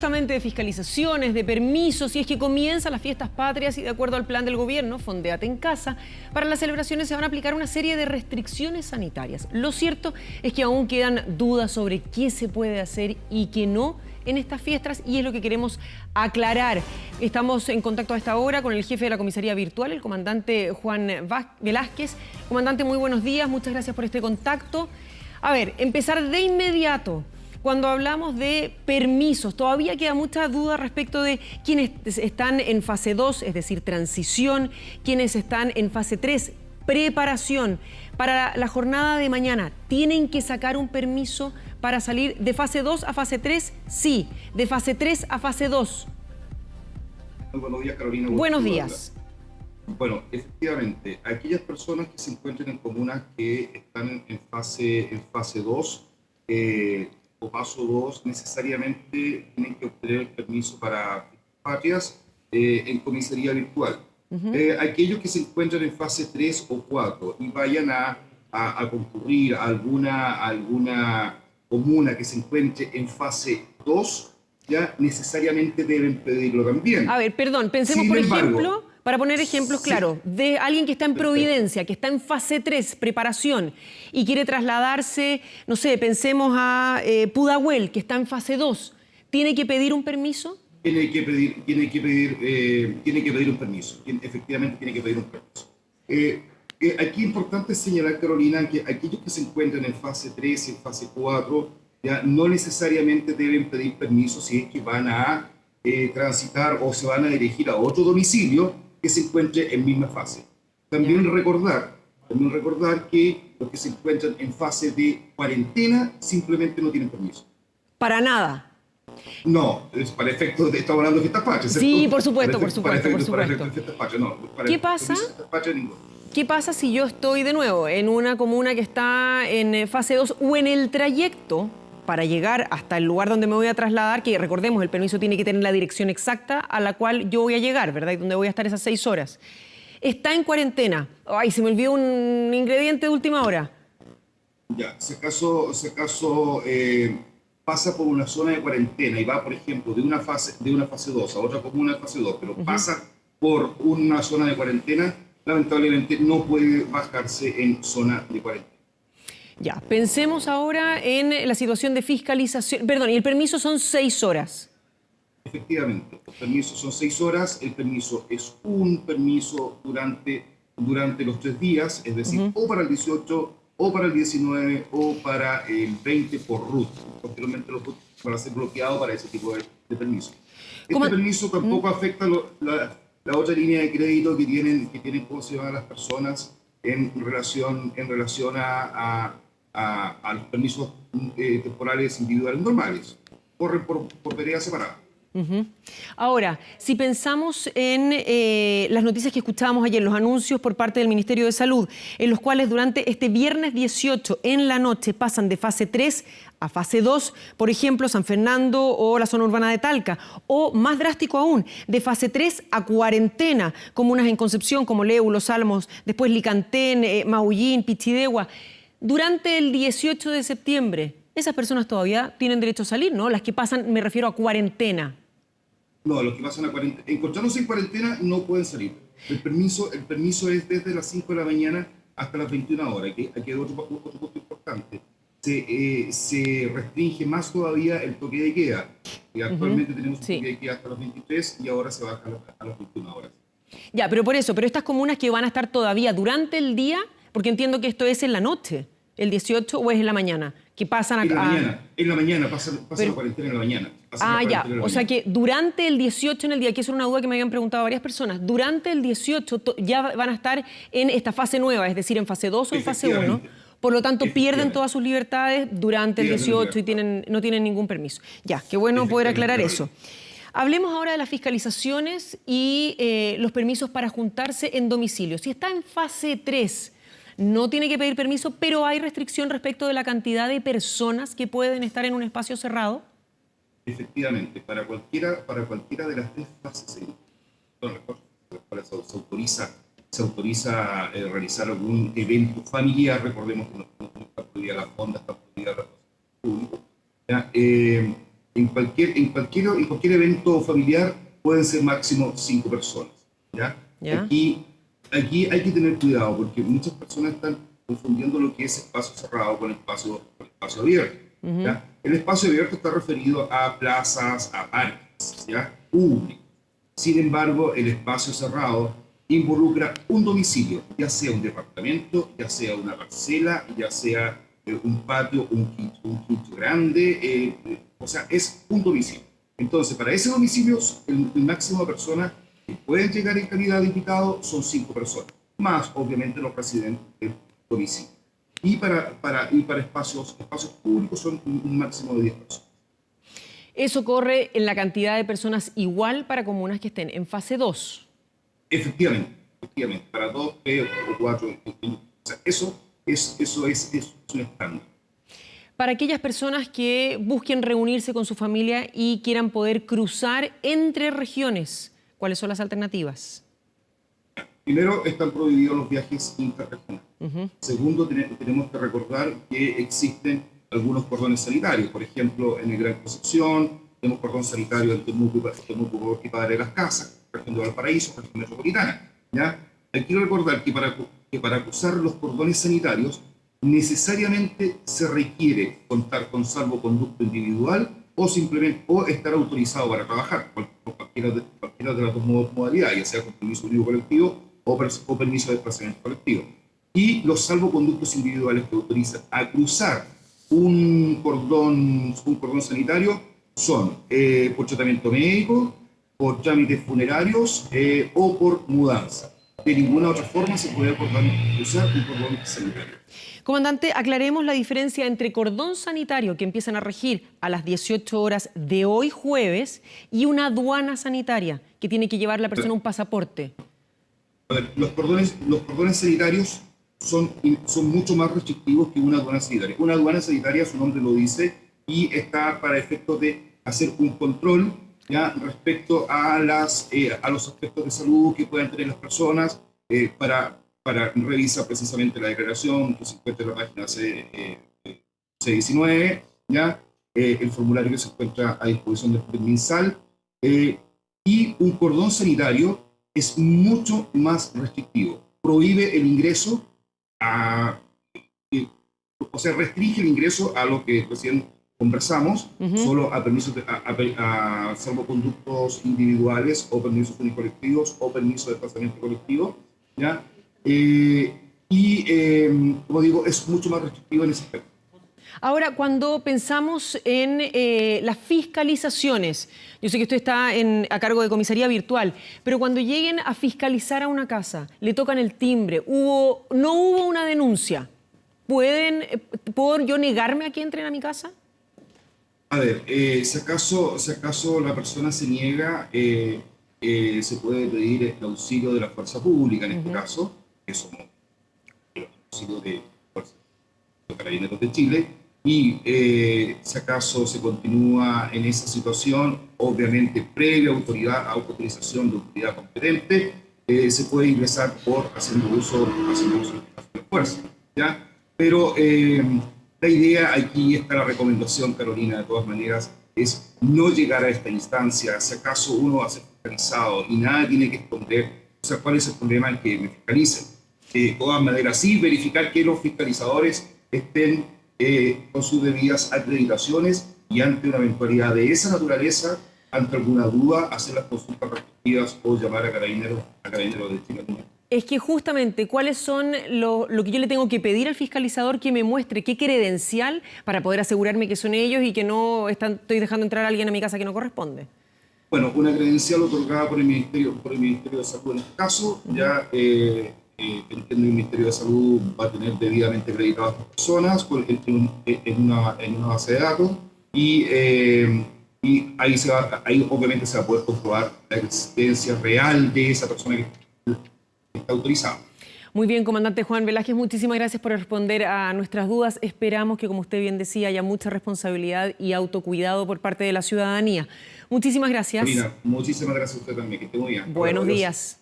Justamente de fiscalizaciones, de permisos, y es que comienzan las fiestas patrias y de acuerdo al plan del gobierno, Fondéate en Casa, para las celebraciones se van a aplicar una serie de restricciones sanitarias. Lo cierto es que aún quedan dudas sobre qué se puede hacer y qué no en estas fiestas, y es lo que queremos aclarar. Estamos en contacto a esta hora con el jefe de la comisaría virtual, el comandante Juan Velázquez. Comandante, muy buenos días, muchas gracias por este contacto. A ver, empezar de inmediato. Cuando hablamos de permisos, todavía queda mucha duda respecto de quienes están en fase 2, es decir, transición, quienes están en fase 3, preparación. Para la jornada de mañana, ¿tienen que sacar un permiso para salir de fase 2 a fase 3? Sí. ¿De fase 3 a fase 2? Muy buenos días, Carolina. Buenos días. Bueno, efectivamente, aquellas personas que se encuentren en comunas que están en fase 2, o paso 2, necesariamente tienen que obtener el permiso para patrias en comisaría virtual. Aquellos que se encuentran en fase 3 o 4 y vayan a concurrir a alguna comuna que se encuentre en fase 2, ya necesariamente deben pedirlo también. A ver, perdón, pensemos por ejemplo, para poner ejemplos claros, de alguien que está en Providencia, que está en fase 3, preparación, y quiere trasladarse, no sé, pensemos a Pudahuel, que está en fase 2, ¿tiene que pedir un permiso? Tiene que pedir un permiso, efectivamente tiene que pedir un permiso. Aquí es importante señalar, Carolina, que aquellos que se encuentran en fase 3 y en fase 4 ya no necesariamente deben pedir permiso si es que van a transitar o se van a dirigir a otro domicilio que se encuentre en misma fase. También recordar que los que se encuentran en fase de cuarentena simplemente no tienen permiso. Para nada. No, es para efectos de, estamos hablando de fiestas patrias, ¿cierto? Sí, por supuesto, Para efectos de fiestas patrias, no. ¿Qué pasa? ¿Qué pasa si yo estoy de nuevo en una comuna que está en fase 2 o en el trayecto para llegar hasta el lugar donde me voy a trasladar, que recordemos, el permiso tiene que tener la dirección exacta a la cual yo voy a llegar, ¿verdad? Y donde voy a estar esas 6 horas. Está en cuarentena. Ay, se me olvidó un ingrediente de última hora. Ya, si acaso pasa por una zona de cuarentena y va, por ejemplo, de una fase 2 a otra comuna de fase 2, pero pasa por una zona de cuarentena, lamentablemente no puede bajarse en zona de cuarentena. Ya, pensemos ahora en la situación de fiscalización. Perdón, y el permiso son 6 horas. Efectivamente, los permisos son 6 horas. El permiso es un permiso durante los 3 días, es decir, o para el 18, o para el 19, o para el 20 por RUT. Posteriormente los RUT van a ser bloqueados para ese tipo de permiso. Este permiso tampoco afecta la otra línea de crédito que tienen cómo se llaman las personas en relación a los permisos temporales individuales normales, corren por vereda separada. Ahora, si pensamos en las noticias que escuchábamos ayer, los anuncios por parte del Ministerio de Salud, en los cuales durante este viernes 18 en la noche pasan de fase 3 a fase 2, por ejemplo, San Fernando o la zona urbana de Talca, o más drástico aún, de fase 3 a cuarentena, comunas en Concepción como Leu, Los Álamos, después Licantén, Maullín, Pichidegua. Durante el 18 de septiembre, esas personas todavía tienen derecho a salir, ¿no? Las que pasan, me refiero a cuarentena. No, los que pasan a cuarentena, encontrándose en cuarentena, no pueden salir. El permiso es desde las 5 de la mañana hasta las 21 horas. Aquí hay otro punto importante. Se restringe más todavía el toque de queda. Actualmente tenemos un toque de queda hasta las 23 y ahora se baja a las 21 horas. Ya, pero estas comunas que van a estar todavía durante el día, porque entiendo que esto es en la noche, el 18, o es en la mañana, que pasan En la mañana, pasa la cuarentena en la mañana. Ya, o sea que durante el 18 en el día, que es una duda que me habían preguntado varias personas, durante el 18 ya van a estar en esta fase nueva, es decir, en fase 2 o en fase 1, por lo tanto pierden todas sus libertades durante el 18 y no tienen ningún permiso. Ya, qué bueno poder aclarar eso. Hablemos ahora de las fiscalizaciones y los permisos para juntarse en domicilio. Si está en fase 3, no tiene que pedir permiso, pero hay restricción respecto de la cantidad de personas que pueden estar en un espacio cerrado. Efectivamente, para cualquiera de las 3 fases, se autoriza realizar algún evento familiar. Recordemos que no está prohibida la fonda, está prohibida la pública. en cualquier evento familiar pueden ser máximo 5 personas. ¿Ya? ¿Ya? Aquí hay que tener cuidado porque muchas personas están confundiendo lo que es espacio cerrado con espacio abierto. ¿Ya? El espacio abierto está referido a plazas, a parques, ¿ya? Públicos. Sin embargo, el espacio cerrado involucra un domicilio, ya sea un departamento, ya sea una parcela, ya sea un patio, un quincho grande, o sea, es un domicilio. Entonces, para ese domicilio, el máximo de personas que pueden llegar en calidad de invitado son 5 personas, más obviamente los residentes del domicilio. Y para espacios públicos son un máximo de 10 personas. Eso corre en la cantidad de personas igual para comunas que estén en fase 2. Efectivamente, para 2, 3 o 4, o sea, eso es un estándar. Para aquellas personas que busquen reunirse con su familia y quieran poder cruzar entre regiones, ¿cuáles son las alternativas? Primero, están prohibidos los viajes interregionales. Segundo, tenemos que recordar que existen algunos cordones sanitarios. Por ejemplo, en el Gran Concepción, tenemos cordón sanitario en Temuco y Padre de las Casas, región de Valparaíso, región metropolitana. ¿Ya? Hay que recordar que para cruzar los cordones sanitarios, necesariamente se requiere contar con salvoconducto individual o estar autorizado para trabajar, por cualquiera de las dos modalidades, ya sea con permiso único colectivo o permiso de desplazamiento colectivo. Y los salvoconductos individuales que autorizan a cruzar un cordón sanitario son por tratamiento médico, por trámites funerarios o por mudanza. De ninguna otra forma se puede cruzar un cordón sanitario. Comandante, aclaremos la diferencia entre cordón sanitario que empiezan a regir a las 18 horas de hoy jueves y una aduana sanitaria que tiene que llevar la persona un pasaporte. A ver, los cordones sanitarios son mucho más restrictivos que una aduana sanitaria. Una aduana sanitaria, su nombre lo dice, y está para efectos de hacer un control, ¿ya?, respecto a los aspectos de salud que puedan tener las personas para revisar precisamente la declaración que se encuentra en la página C19, ¿ya? El formulario que se encuentra a disposición del MinSal, y un cordón sanitario es mucho más restrictivo. Prohíbe el ingreso o sea, restringe el ingreso a lo que recién conversamos, solo a permisos a salvoconductos individuales o permisos unicolectivos o permisos de desplazamiento colectivo, ¿ya? Como digo, es mucho más restrictivo en ese aspecto. Ahora, cuando pensamos en las fiscalizaciones, yo sé que usted está a cargo de comisaría virtual, pero cuando lleguen a fiscalizar a una casa, le tocan el timbre, no hubo una denuncia, ¿puedo yo negarme a que entren a mi casa? A ver, si acaso la persona se niega, se puede pedir el auxilio de la fuerza pública en este caso, que somos el auxilio de Fuerza de Carabineros de Chile, y si acaso se continúa en esa situación, obviamente previa autorización de autoridad competente, se puede ingresar haciendo uso de la fuerza, ¿ya? Pero la idea, aquí está la recomendación, Carolina, de todas maneras, es no llegar a esta instancia. Si acaso uno va a ser fiscalizado y nada tiene que esconder, o sea, ¿cuál es el problema en que me fiscalicen? De todas maneras, sí, verificar que los fiscalizadores estén con sus debidas acreditaciones y ante una eventualidad de esa naturaleza, ante alguna duda, hacer las consultas respectivas o llamar a Carabineros de Chile. Es que justamente, ¿cuáles son lo que yo le tengo que pedir al fiscalizador que me muestre? ¿Qué credencial para poder asegurarme que son ellos y que no estoy dejando entrar a alguien a mi casa que no corresponde? Bueno, una credencial otorgada por el Ministerio de Salud en este caso, ya entiendo que el Ministerio de Salud va a tener debidamente acreditadas a las personas en una base de datos y ahí obviamente se va a poder comprobar la existencia real de esa persona que está autorizada. Muy bien, comandante Juan Velázquez, muchísimas gracias por responder a nuestras dudas. Esperamos que, como usted bien decía, haya mucha responsabilidad y autocuidado por parte de la ciudadanía. Muchísimas gracias. Marina, muchísimas gracias a usted también, que esté muy bien. Buenos días.